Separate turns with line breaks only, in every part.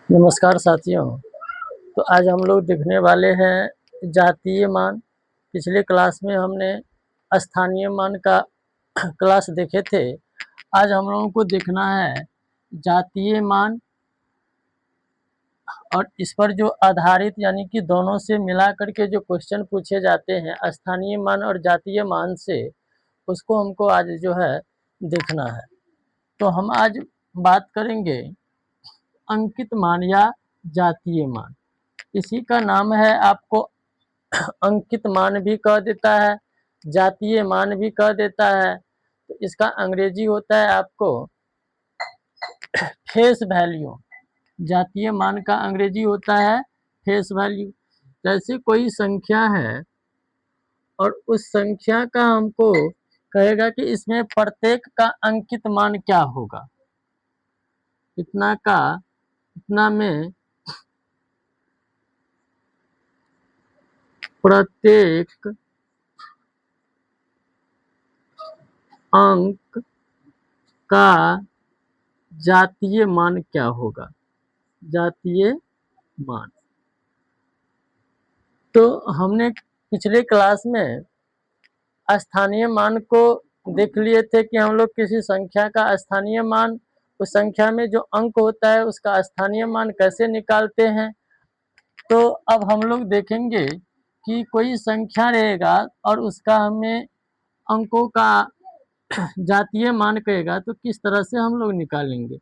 नमस्कार साथियों। तो आज हम लोग देखने वाले हैं जातीय मान। पिछले क्लास में हमने स्थानीय मान का क्लास देखे थे। आज हम लोगों को देखना है जातीय मान और इस पर जो आधारित यानी कि दोनों से मिला करके जो क्वेश्चन पूछे जाते हैं स्थानीय मान और जातीय मान से, उसको हमको आज जो है देखना है। तो हम आज बात करेंगे अंकित मान या जातीय मान। इसी का नाम है, आपको अंकित मान भी कह देता है, जातीय मान भी कह देता है। तो इसका अंग्रेजी होता है आपको फेस वैल्यू। जातीय मान का अंग्रेजी होता है फेस वैल्यू। जैसे कोई संख्या है और उस संख्या का हमको कहेगा कि इसमें प्रत्येक का अंकित मान क्या होगा, इतना का इतना में प्रत्येक अंक का जातीय मान क्या होगा, जातीय मान। तो हमने पिछले क्लास में स्थानीय मान को देख लिए थे कि हम लोग किसी संख्या का स्थानीय मान, उस संख्या में जो अंक होता है उसका स्थानीय मान कैसे निकालते हैं। तो अब हम लोग देखेंगे कि कोई संख्या रहेगा और उसका हमें अंकों का जातीय मान कहेगा तो किस तरह से हम लोग निकालेंगे।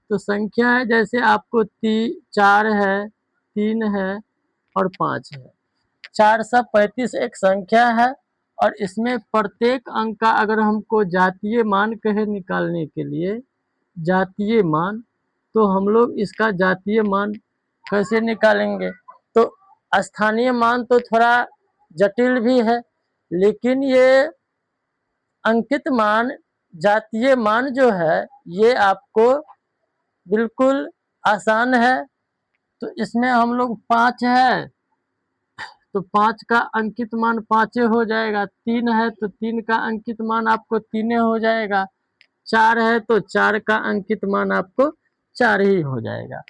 तो संख्या है, जैसे आपको 4 है, 3 है और 5 है। 435 एक संख्या है और इसमें प्रत्येक अंक का अगर हमको जातीय मान कहे निकालने के लिए जातीय मान, तो हम लोग इसका जातीय मान कैसे निकालेंगे। तो स्थानीय मान तो थोड़ा जटिल भी है, लेकिन ये अंकित मान जातीय मान जो है ये आपको बिल्कुल आसान है। तो इसमें हम लोग 5 है तो 5 का अंकित मान 5 हो जाएगा, 3 है तो 3 का अंकित मान आपको 3 हो जाएगा, 4 है तो 4 का अंकित मान आपको 4 ही हो जाएगा।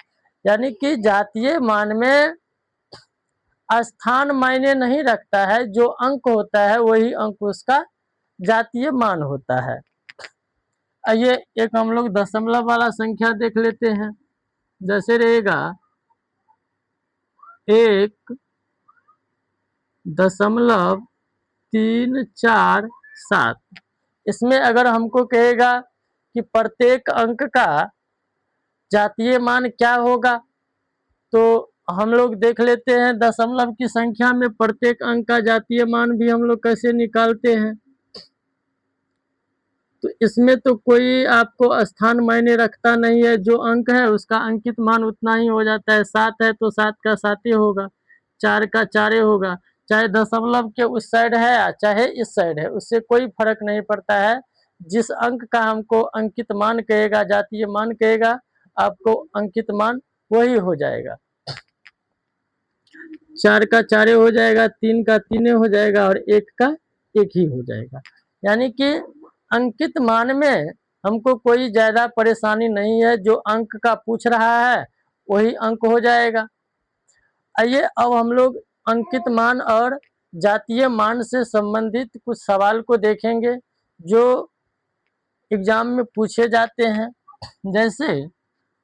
यानी कि जातीय मान में स्थान मायने नहीं रखता है, जो अंक होता है वही अंक उसका जातीय मान होता है। आइए एक हम लोग दशमलव वाला संख्या देख लेते हैं। जैसे रहेगा 1.347। इसमें अगर हमको कहेगा कि प्रत्येक अंक का जातीय मान क्या होगा, तो हम लोग देख लेते हैं दशमलव की संख्या में प्रत्येक अंक का जातीय मान भी हम लोग कैसे निकालते हैं। तो इसमें तो कोई आपको स्थान मायने रखता नहीं है, जो अंक है उसका अंकित मान उतना ही हो जाता है। 7 है तो 7 का 7 ही होगा, 4 का 4 ही होगा, चाहे दशमलव के उस साइड है या चाहे इस साइड है, उससे कोई फर्क नहीं पड़ता है। जिस अंक का हमको अंकित मान कहेगा, जातीय मान कहेगा, आपको अंकित मान वही हो जाएगा। 4 का 4 हो जाएगा, 3 का 3 हो जाएगा और 1 का 1 ही हो जाएगा। यानी कि अंकित मान में हमको कोई ज़्यादा परेशानी नहीं है, जो अंक का पूछ रहा है वही अंक हो जाएगा। आइए अब हम लोग अंकित मान और जातीय मान से संबंधित कुछ सवाल को देखेंगे जो एग्जाम में पूछे जाते हैं। जैसे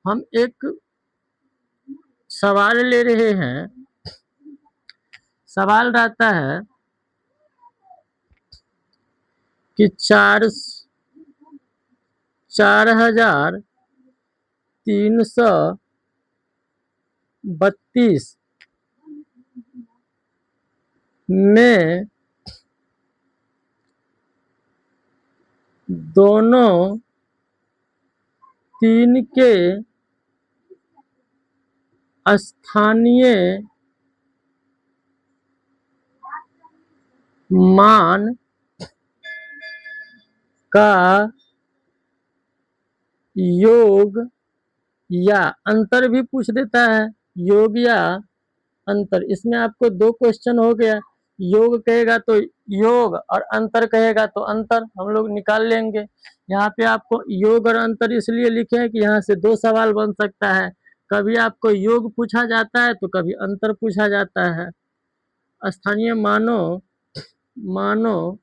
हम एक सवाल ले रहे हैं, सवाल रहता है कि 4,332 में दोनों 3 के स्थानीय मान का योग या अंतर भी पूछ देता है। योग या अंतर, इसमें आपको दो क्वेश्चन हो गया। योग कहेगा तो योग और अंतर कहेगा तो अंतर हम लोग निकाल लेंगे। यहाँ पे आपको योग और अंतर इसलिए लिखे हैं कि यहाँ से दो सवाल बन सकता है। कभी आपको योग पूछा जाता है तो कभी अंतर पूछा जाता है। स्थानीय मानों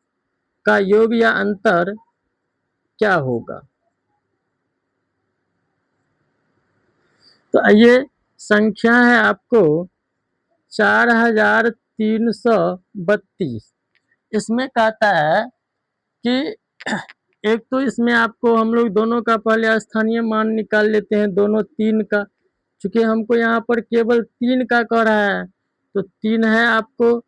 का योग या अंतर क्या होगा? तो ये संख्या है आपको 4332। इसमें कहता है कि एक तो इसमें आपको हम लोग दोनों का पहले स्थानीय मान निकाल लेते हैं, दोनों तीन का। चूंकि हमको यहाँ पर केवल तीन का कह रहा है, तो तीन है आपको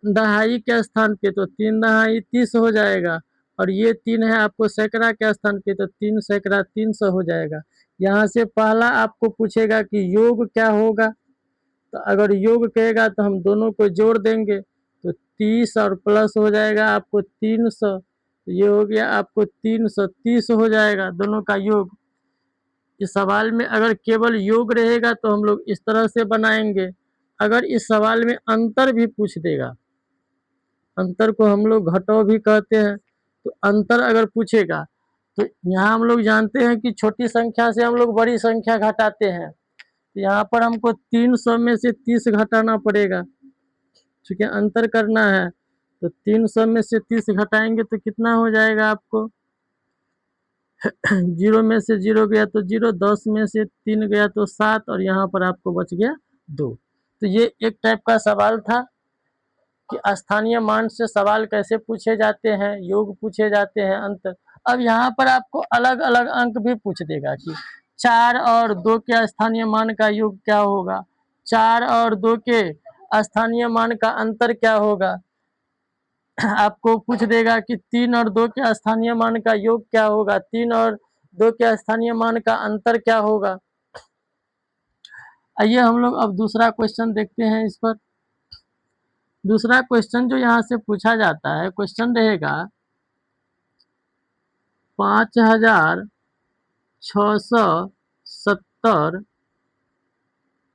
दहाई के स्थान पे, तो तीन दहाई 30 हो जाएगा। और ये तीन है आपको सैकड़ा के स्थान पे, तो तीन सैकड़ा 300 हो जाएगा। यहाँ से पहला आपको पूछेगा कि योग क्या होगा। तो अगर योग कहेगा तो हम दोनों को जोड़ देंगे, तो 30 और प्लस हो जाएगा आपको 300। ये हो गया आपको 330 हो जाएगा दोनों का योग। इस सवाल में अगर केवल योग रहेगा तो हम लोग इस तरह से बनाएंगे। अगर इस सवाल में अंतर भी पूछ देगा, अंतर को हम लोग घटाव भी कहते हैं, तो अंतर अगर पूछेगा तो यहाँ हम लोग जानते हैं कि छोटी संख्या से हम लोग बड़ी संख्या घटाते हैं। तो यहाँ पर हमको 300 में से 30 घटाना पड़ेगा, क्योंकि अंतर करना है। तो 300 में से 30 घटाएंगे तो कितना हो जाएगा आपको? 0 में से 0 गया तो 0, 10 में से 3 गया तो 7, और यहाँ पर आपको बच गया 2। तो ये एक टाइप का सवाल था कि स्थानीय मान से सवाल कैसे पूछे जाते हैं, योग पूछे जाते हैं, अंतर। अब यहाँ पर आपको अलग अलग अंक भी पूछ देगा कि 4 और 2 के स्थानीय मान का योग क्या होगा, 4 और 2 के स्थानीय मान का अंतर क्या होगा। आपको पूछ देगा कि 3 और 2 के स्थानीय मान का योग क्या होगा, 3 और 2 के स्थानीय मान का अंतर क्या होगा। आइए हम लोग अब दूसरा क्वेश्चन देखते हैं इस पर। दूसरा क्वेश्चन जो यहाँ से पूछा जाता है, क्वेश्चन रहेगा 5670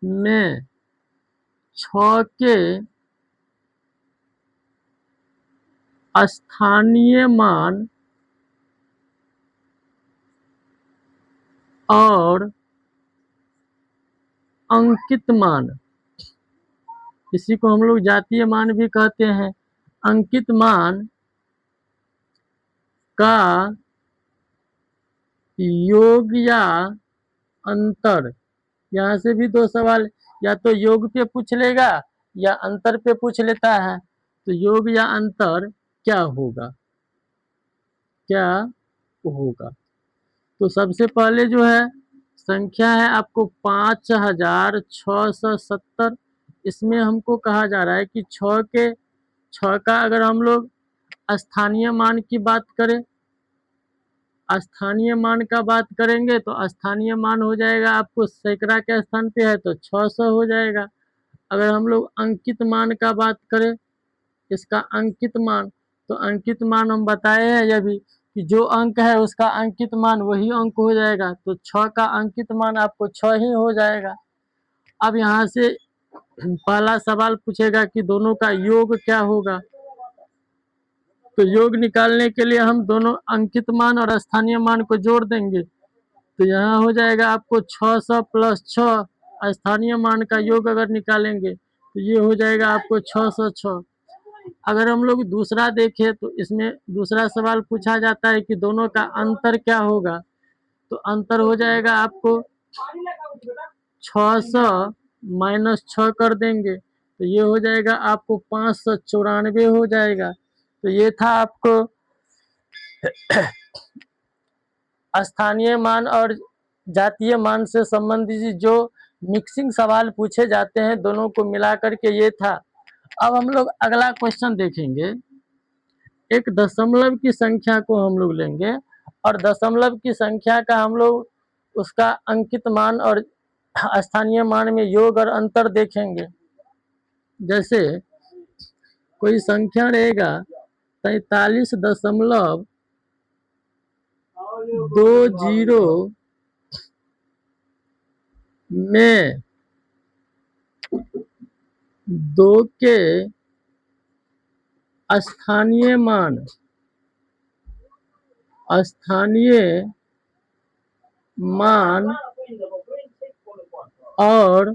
में 6 के स्थानीय मान और अंकित मान, इसी को हम लोग जातीय मान भी कहते हैं, अंकित मान का योग या अंतर। यहाँ से भी दो सवाल, या तो योग पे पूछ लेगा या अंतर पे पूछ लेता है। तो योग या अंतर क्या होगा, क्या होगा। तो सबसे पहले जो है संख्या है आपको 5670। इसमें हमको कहा जा रहा है कि 6 का अगर हम लोग स्थानीय मान की बात करें, स्थानीय मान का बात करेंगे तो स्थानीय मान हो जाएगा आपको सैकड़ा के स्थान पे है तो 600 हो जाएगा। अगर हम लोग अंकित मान का बात करें, इसका अंकित मान, तो अंकित मान हम बताए हैं ये भी कि जो अंक है उसका अंकित मान वही अंक हो जाएगा। तो 6 का अंकित मान आपको 6 ही हो जाएगा। अब यहाँ से पहला सवाल पूछेगा कि दोनों का योग क्या होगा। तो योग निकालने के लिए हम दोनों अंकित मान और स्थानीय मान को जोड़ देंगे। तो यहाँ हो जाएगा आपको 600 प्लस 6, स्थानीय मान का योग अगर निकालेंगे तो ये हो जाएगा आपको 606। अगर हम लोग दूसरा देखें तो इसमें दूसरा सवाल पूछा जाता है कि दोनों का अंतर क्या होगा। तो अंतर हो जाएगा आपको 600 माइनस 6 कर देंगे तो ये हो जाएगा आपको 594 हो जाएगा। तो ये था आपको स्थानीय मान और जातीय मान से संबंधित जो मिक्सिंग सवाल पूछे जाते हैं, दोनों को मिला करके ये था। अब हम लोग अगला क्वेश्चन देखेंगे। एक दशमलव की संख्या को हम लोग लेंगे और दशमलव की संख्या का हम लोग उसका अंकित मान और स्थानीय मान में योग और अंतर देखेंगे। जैसे कोई संख्या रहेगा 43.20 में 2 के स्थानीय मान और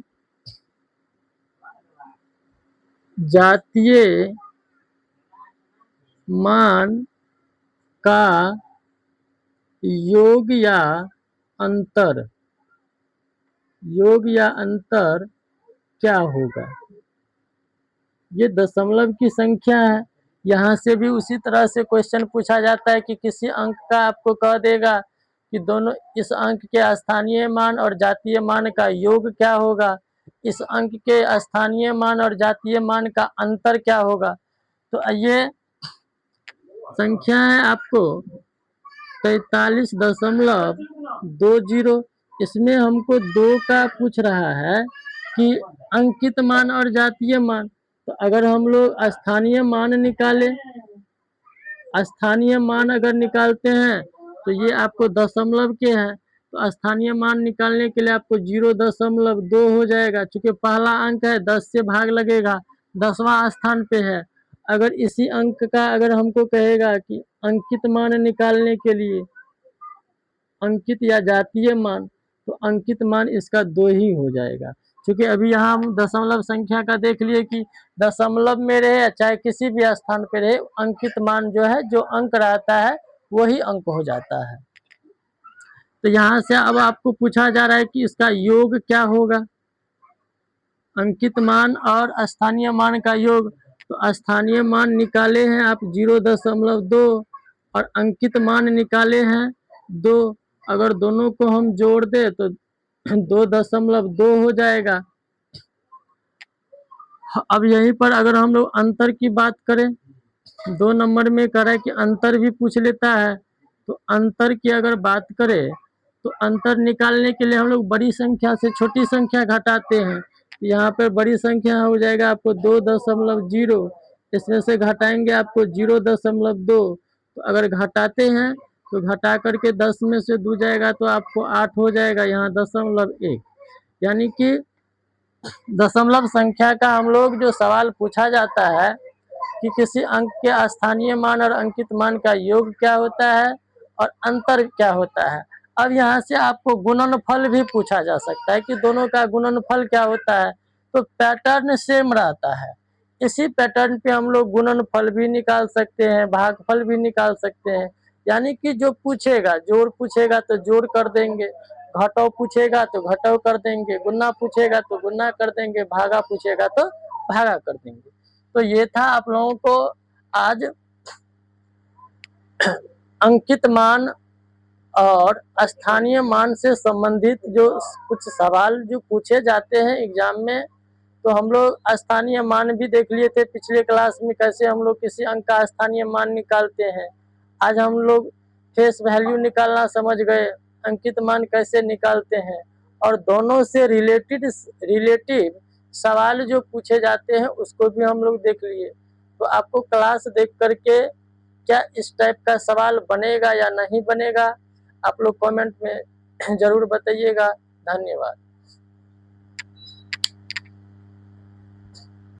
जातीय मान का योग या अंतर क्या होगा। ये दशमलव की संख्या है। यहाँ से भी उसी तरह से क्वेश्चन पूछा जाता है कि किसी अंक का आपको कह देगा कि दोनों इस अंक के स्थानीय मान और जातीय मान का योग क्या होगा, इस अंक के स्थानीय मान और जातीय मान का अंतर क्या होगा। तो ये संख्या है आपको 43.20। इसमें हमको 2 का पूछ रहा है कि अंकित मान और जातीय मान। तो अगर हम लोग स्थानीय मान अगर निकालते हैं तो ये आपको दशमलव के हैं, तो स्थानीय मान निकालने के लिए आपको 0.2 हो जाएगा। चूंकि पहला अंक है 10 से भाग लगेगा, 10वां स्थान पे है। अगर इसी अंक का अगर हमको कहेगा कि अंकित मान निकालने के लिए अंकित या जातीय मान, तो अंकित मान इसका 2 ही हो जाएगा। क्योंकि अभी यहाँ हम दशमलव संख्या का देख लिए कि दशमलव में रहे या चाहे किसी भी स्थान पे रहे, अंकित मान जो है, जो अंक रहता है वही अंक हो जाता है। तो यहाँ से अब आपको पूछा जा रहा है कि इसका योग क्या होगा, अंकित मान और स्थानीय मान का योग। तो स्थानीय मान निकाले हैं आप 0.2 और अंकित मान निकाले हैं 2। अगर दोनों को हम जोड़ दे तो 2.2 हो जाएगा। अब यहीं पर अगर हम लोग अंतर की बात करें, 2 नंबर में कह रहा है कि अंतर भी पूछ लेता है। तो अंतर की अगर बात करें तो अंतर निकालने के लिए हम लोग बड़ी संख्या से छोटी संख्या घटाते हैं। यहाँ पर बड़ी संख्या हो जाएगा आपको 2.0, इसमें से घटाएंगे आपको 0.2। तो अगर घटाते हैं तो घटा करके 10 में से 2 जाएगा तो आपको 8 हो जाएगा, यहाँ 0.1। यानी कि दशमलव संख्या का हम लोग जो सवाल पूछा जाता है कि किसी अंक के स्थानीय मान और अंकित मान का योग क्या होता है और अंतर क्या होता है। अब यहाँ से आपको गुणनफल भी पूछा जा सकता है कि दोनों का गुणनफल क्या होता है। तो पैटर्न सेम रहता है, इसी पैटर्न पे हम लोग गुणनफल भी निकाल सकते हैं, भागफल भी निकाल सकते हैं। यानी कि जो पूछेगा, जोड़ पूछेगा तो जोड़ कर देंगे, घटाव पूछेगा तो घटाव कर देंगे, गुना पूछेगा तो गुना कर देंगे, भागा पूछेगा तो भागा कर देंगे। तो ये था आप लोगों को आज अंकित मान और स्थानीय मान से संबंधित जो कुछ सवाल जो पूछे जाते हैं एग्जाम में। तो हम लोग स्थानीय मान भी देख लिए थे पिछले क्लास में, कैसे हम लोग किसी अंक का स्थानीय मान निकालते हैं। आज हम लोग फेस वैल्यू निकालना समझ गए, अंकित मान कैसे निकालते हैं, और दोनों से रिलेटिव सवाल जो पूछे जाते हैं उसको भी हम लोग देख लिए। तो आपको क्लास देख करके क्या इस टाइप का सवाल बनेगा या नहीं बनेगा, आप लोग कमेंट में जरूर बताइएगा। धन्यवाद।